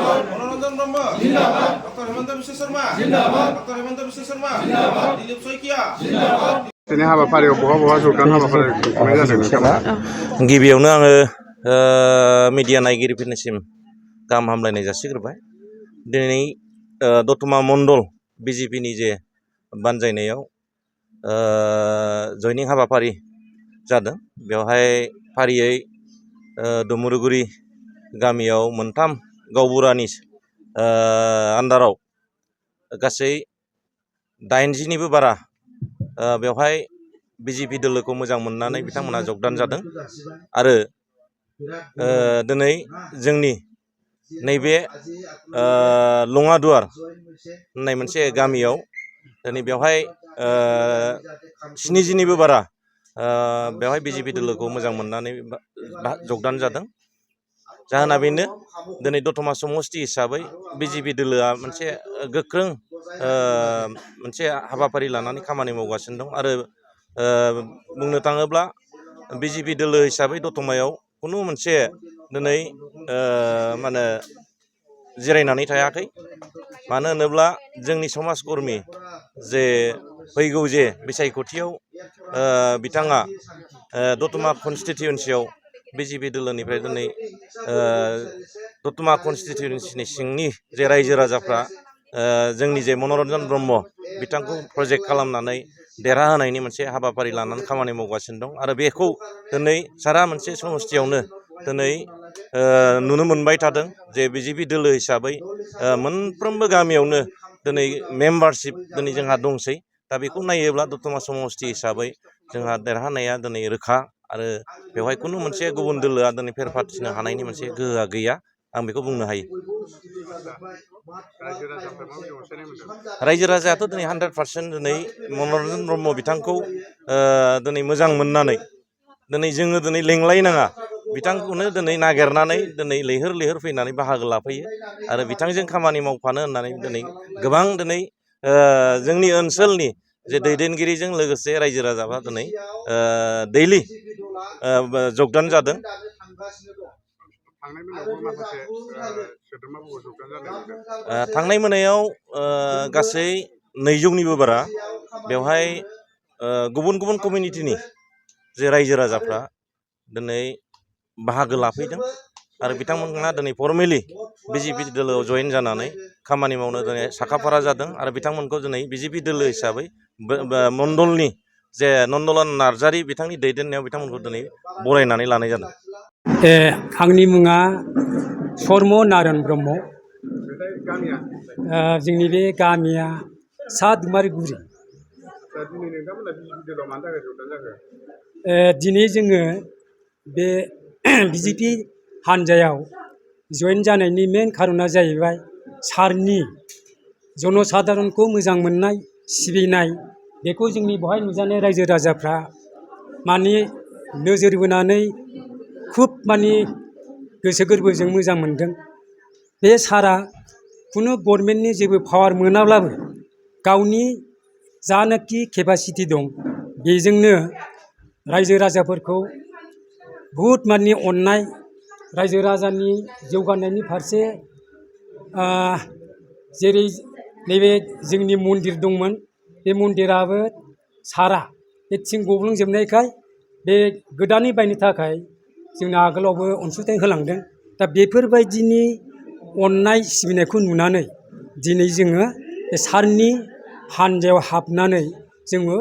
मनोरंजन ब्रह्म जिंदाबाद, डॉक्टर हेमंत बिश्व शर्मा जिंदाबाद, डॉक्टर हेमंत बिश्व शर्मा जिंदाबाद, दिलीप सैकिया जिंदाबाद। दिनै हाबाफारियाव बहा जौगान हाबाफारि खुंनाय जादों नोंथाङा? गिबियावनो आङो मिडिया नायगिरिफोरनिसिम गाहाम हामलायनाय जासिग्रोबाय। दिनै दतमा मण्डल बिजेपिनि जे बानजायनायाव जयनिं हाबाफारि जादों, बेवहाय फारियै दुमुरुगुरि गामियाव मोनथाम गावबुरानि आन्दाराव गासै 80निबो बारा बेवहाय बिजेपि दोलोखौ मोजां मोननानै बिथांमोना जगदान जादों आरो दिनै जोंनि नैबे लङादुवार होननाय मोनसे गामियाव दिनै बेवहाय 70निबो बारा बेवहाय बिजेपि दोलोखौ मोजां मोननानै जगदान जादों। जाहोना बेनो, दिनै दतमा समस्ति हिसाबै बिजेपि दोलोआ मोनसे गोख्रों मोनसे हाबाफारि लानानै खामानि मावगासिनो दं आरो बुंनो थाङोब्ला बिजेपि दोलो हिसाबै दतमायाव खुनु मोनसे दिनै मा होनो जिरायनानै थायाखै। मानो होनोब्ला जोंनि समाजकर्मि जे फैगौ जे बिसायख'थियाव बिथाङा दतमा कनस्टिटिउन्सियाव बिजेपि दोलोनिफ्राय दिनै दतमा कनस्टिटिउन्सिनि सिंनि जे रायजो राजाफ्रा जोंनि जे मनोरन्जन ब्रह्म बिथांखौ प्रजेक्ट खालामनानै देरहाहोनायनि मोनसे हाबाफारि लानानै खामानि मावगासिनो दं आरो बेखौ दिनै सारा मोनसे समस्तियावनो दिनै नुनो मोनबाय थादों जे बिजेपि दोलो हिसाबै मोनफ्रोमबो गामियावनो दिनै मेम्बारशिप दिनै जोंहा दंसै। दा बेखौ नायोब्ला दतमा समस्ति हिसाबै जोंहा देरहानाया दिनै रोखा आरो बेवहाय खुनु मोनसे गुबुन दोलोआ दिनै फेर फाथिनो हानायनि मोनसे गोहोआ गैया, आं बेखौ बुंनो हायो। रायजो राजायाथ' दिनै 100% दिनै मनोरन्जन ब्रह्म बिथांखौ दिनै मोजां मोननानै दिनै जोङो दिनै लेंलायनाङा, बिथांखौनो दिनै नागिरनानै दिनै लैहोर लैहोर फैनानै बाहागो लाफैयो आरो बिथांजों खामानि मावफानो होननानै दिनै गोबां दिनै जोंनि ओनसोलनि जे दैदेनगिरिजों लोगोसे रायजो राजाफ्रा दिनै दैलि जगदान जादों। थांनाय मोनायाव गासै 200निबो बारा बेवहाय गुबुन गुबुन कमिउनिटिनि जे रायजो राजाफ्रा दिनै बाहागो लाफैदों आरो बिथांमोनहा दिनै फर्मेलि बिजेपि दोलोआव जयेन जानानै खामानि मावनो दिनै साखाफारा जादों आरो बिथांमोनखौ दिनै बिजेपि दोलो हिसाबै मण्डलनि जे नन्दलाल नार्जारि बिथांनि दैदेननायाव बिथांमोनखौ दिनै बरायनानै लानाय जादों। आंनि मुङा सर्म नारायण ब्रह्म। जोंनि बे गामिया सा दुमारिगुरि। दिनै जोङो बे बिजेपि हान्जायाव जयेन जानायनि मेन खारना जाहैबाय सारनि जनसाधारनखौ मोजां मोननाय सिबिनाय, बेखौ जोंनि बेवहाय नुजानाय रायजो राजाफ्रा माने नोजोर बोनानै खुब माने गोसो गोरबोजों मोजां मोनदों। बे सारा खुनु गभर्नमेन्टनि जेबो पावार मोनाब्लाबो गावनि जानाखि केपासिटि दं बेजोंनो रायजो राजाफोरखौ बुहुद माने अननाय, रायजो राजानि जौगानायनि फारसे जेरै नैबे जोंनि मन्दिर दंमोन, बे मन्दिराबो सारा बे थिं गब्लंजोबनायखाय बे गोदानै बायनो थाखाय जोंनो आगोलावबो अनसुंथाइ होलांदों। दा बेफोरबायदिनि अननाय सिबिनायखौ नुनानै दिनै जोङो बे सारनि हान्जायाव हाबनानै जोङो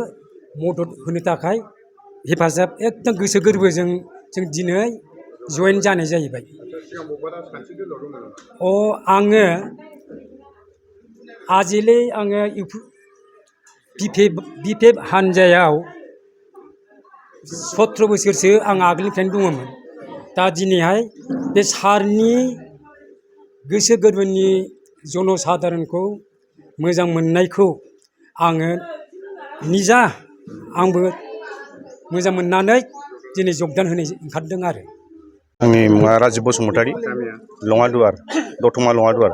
मदद होनो थाखाय हेफाजाब एकदम गोसो गोरबोजों जों दिनै जयेन जानाय जाहैबाय। आङो आजिलै आङो बिपिएफ हान्जायाव 17 बोसोरसो आं आगोलनिफ्रायनो दङमोन। दा दिनैहाय बे सारनि गोसो गोरबोनि जनसाधारनखौ मोजां मोननायखौ आङो निजा आंबो मोजां मोननानै दिनै जगदान होनो ओंखारदों आरो। आंनि मुङा राजिब बसुमतारी, लङादुवार, दतमा लङादुवार।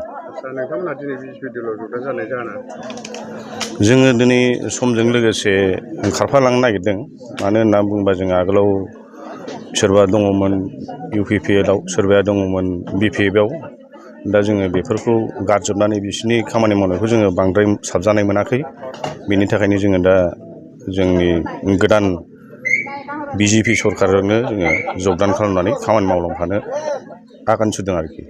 नोंथांमोना दिनै बिजेपि दोलोआव जगदान जानाय जाहोना? जोङो दिनै समजों लोगोसे खारफालांनो नागिरदों। मानो होनना बुङोबा जों आगोलाव सोरबा दङमोन इउपिपिएलआव, सोरबाया दङमोन बिपिएफआव। दा जोङो बेफोरखौ गारजोबनानै बिसोरनि खामानि मावनायखौ जोङो बांद्राय साबजानाय मोनाखै। बेनि थाखायनो जोङो दा जोंनि गोदान BJP सरकारजोंनो जोङो जगदान खालामनानै खामानि मावलांफानो आगान सुरदों आरोखि।